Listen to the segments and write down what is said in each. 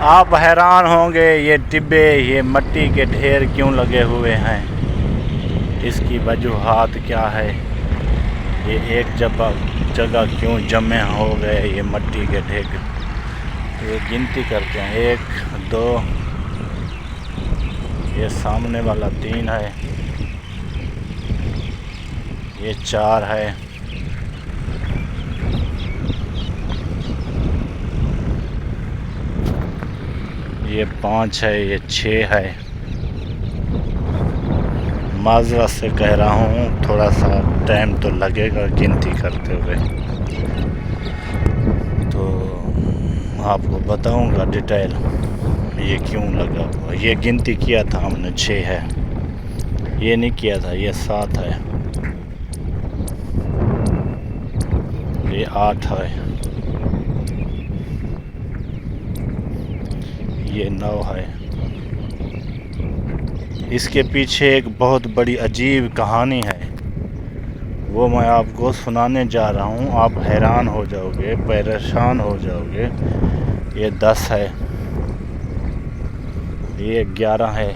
आप हैरान होंगे ये टिब्बे, ये मिट्टी के ढेर क्यों लगे हुए हैं। इसकी वजूहात क्या है, ये एक जगह क्यों जमे हो गए ये मिट्टी के ढेर। ये गिनती करते हैं, 1 2, ये सामने वाला 3 है, ये 4 है, ये 5 है, ये 6 है। माजरत से कह रहा हूँ, थोड़ा सा टाइम तो लगेगा गिनती करते हुए, तो आपको बताऊंगा डिटेल ये क्यों लगा हुआ। ये गिनती किया था हमने, 6 है। ये नहीं किया था, ये 7 है, ये 8 है, ये 9 है। इसके पीछे एक बहुत बड़ी अजीब कहानी है, वो मैं आपको सुनाने जा रहा हूँ। आप हैरान हो जाओगे, परेशान हो जाओगे। ये 10 है, ये 11 है।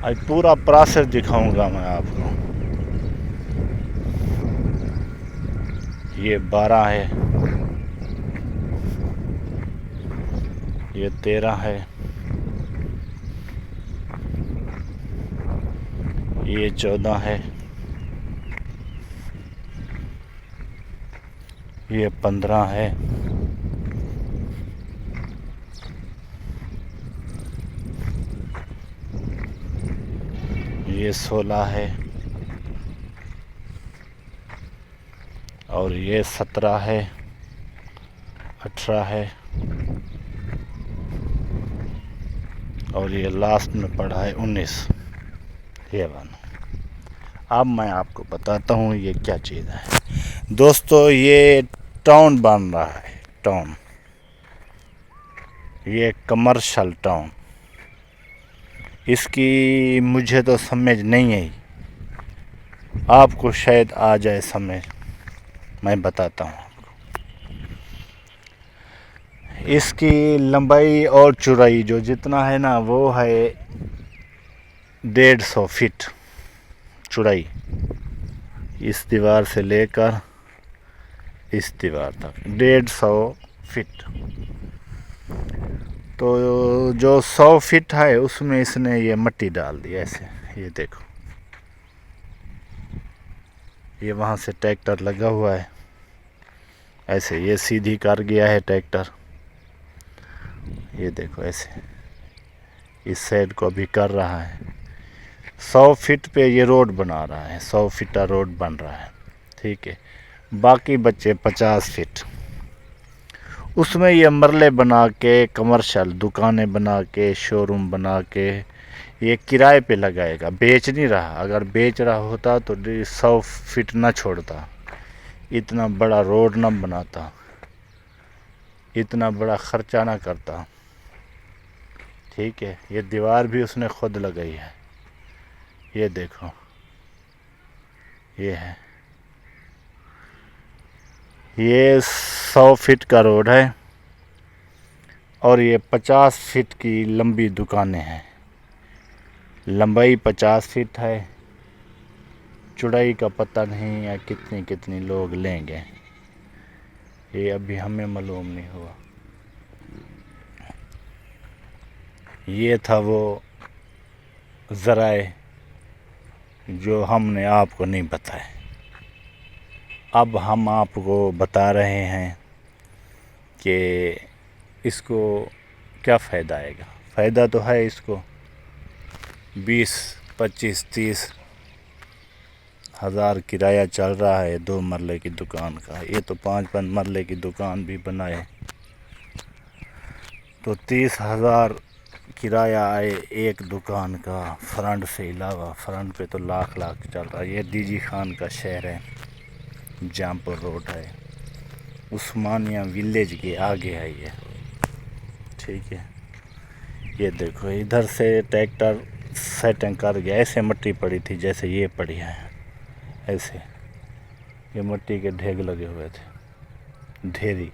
आज पूरा प्रोसेस दिखाऊंगा मैं आपको। ये 12 है, ये 13 है, ये 14 है, ये 15 है, ये 16 है, और ये 17 है, 18 है, और ये लास्ट में पड़ा है 19। ये बना। अब मैं आपको बताता हूँ ये क्या चीज़ है। दोस्तों, ये टाउन बन रहा है, टाउन। ये कमर्शियल टाउन। इसकी मुझे तो समझ नहीं आई, आपको शायद आ जाए समझ। मैं बताता हूँ आपको। इसकी लंबाई और चौड़ाई जो जितना है ना, वो है 150 फीट चौड़ाई, इस दीवार से लेकर इस दीवार तक 150 फीट। तो जो 100 फीट है उसमें इसने ये मिट्टी डाल दी ऐसे। ये देखो, ये वहाँ से ट्रैक्टर लगा हुआ है ऐसे, ये सीधी कर गया है ट्रैक्टर। ये देखो ऐसे, इस साइड को भी कर रहा है। 100 फीट पे ये रोड बना रहा है, 100 फीट रोड बन रहा है, ठीक है। बाकी बच्चे 50 फीट, उसमें ये मरले बना के, कमर्शियल दुकानें बना के, शोरूम बना के ये किराए पे लगाएगा। बेच नहीं रहा। अगर बेच रहा होता तो 100 फीट ना छोड़ता, इतना बड़ा रोड ना बनाता, इतना बड़ा खर्चा ना करता, ठीक है। ये दीवार भी उसने खुद लगाई है। ये देखो, ये है, ये 100 फीट का रोड है और ये 50 फीट की लंबी दुकानें हैं। लंबाई 50 फीट है, चौड़ाई का पता नहीं है कितनी कितनी लोग लेंगे, ये अभी हमें मालूम नहीं हुआ। ये था वो ज़राए जो हमने आपको नहीं बताए। अब हम आपको बता रहे हैं कि इसको क्या फ़ायदा आएगा। फ़ायदा तो है इसको, 20 25 30 हज़ार किराया चल रहा है 2 मरले की दुकान का। ये तो 5 मरले की दुकान भी बनाए तो 30,000 किराया आए एक दुकान का। फ्रंट से अलावा, फ्रंट पे तो लाख चल रहा है। ये डीजी खान का शहर है, जामपुर रोड है, उस्मानिया विलेज के आगे है ये, ठीक है। ये देखो, इधर से ट्रैक्टर सेटिंग कर गया। ऐसे मिट्टी पड़ी थी जैसे ये पड़ी है, ऐसे ये मिट्टी के ढेग लगे हुए थे, ढेरी।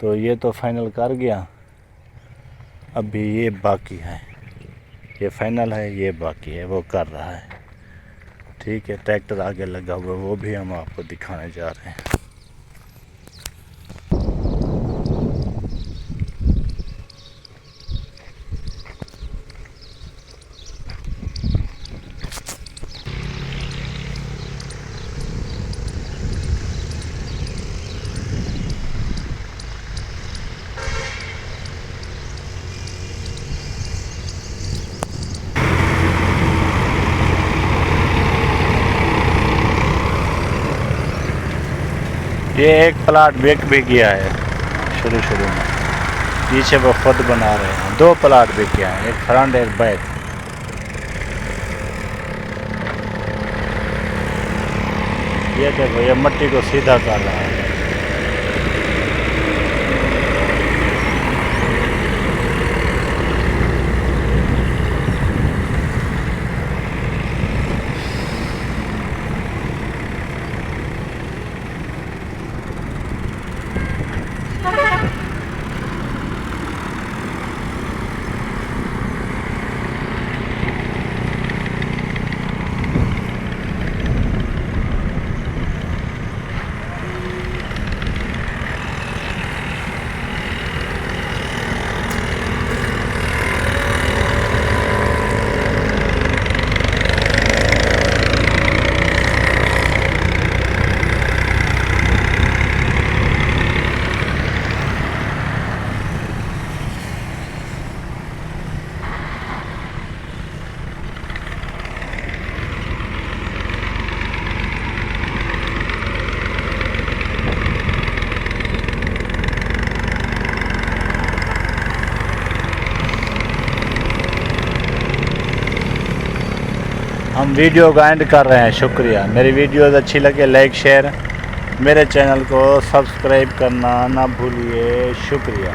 तो ये तो फाइनल कर गया, अभी ये बाकी है, ये फाइनल है, ये बाकी है, वो कर रहा है। ठीक है, ट्रैक्टर आगे लगा हुआ है, वो भी हम आपको दिखाने जा रहे हैं। ये एक प्लाट बिक भी गया है शुरू में, पीछे वो खुद बना रहे हैं। 2 प्लाट बिक गया है, एक फ्रंट एक बैक। ये देखो, ये मट्टी को सीधा कर रहा है। हम वीडियो का एंड कर रहे हैं। शुक्रिया। मेरी वीडियोज़ अच्छी लगे लाइक शेयर, मेरे चैनल को सब्सक्राइब करना ना भूलिए। शुक्रिया।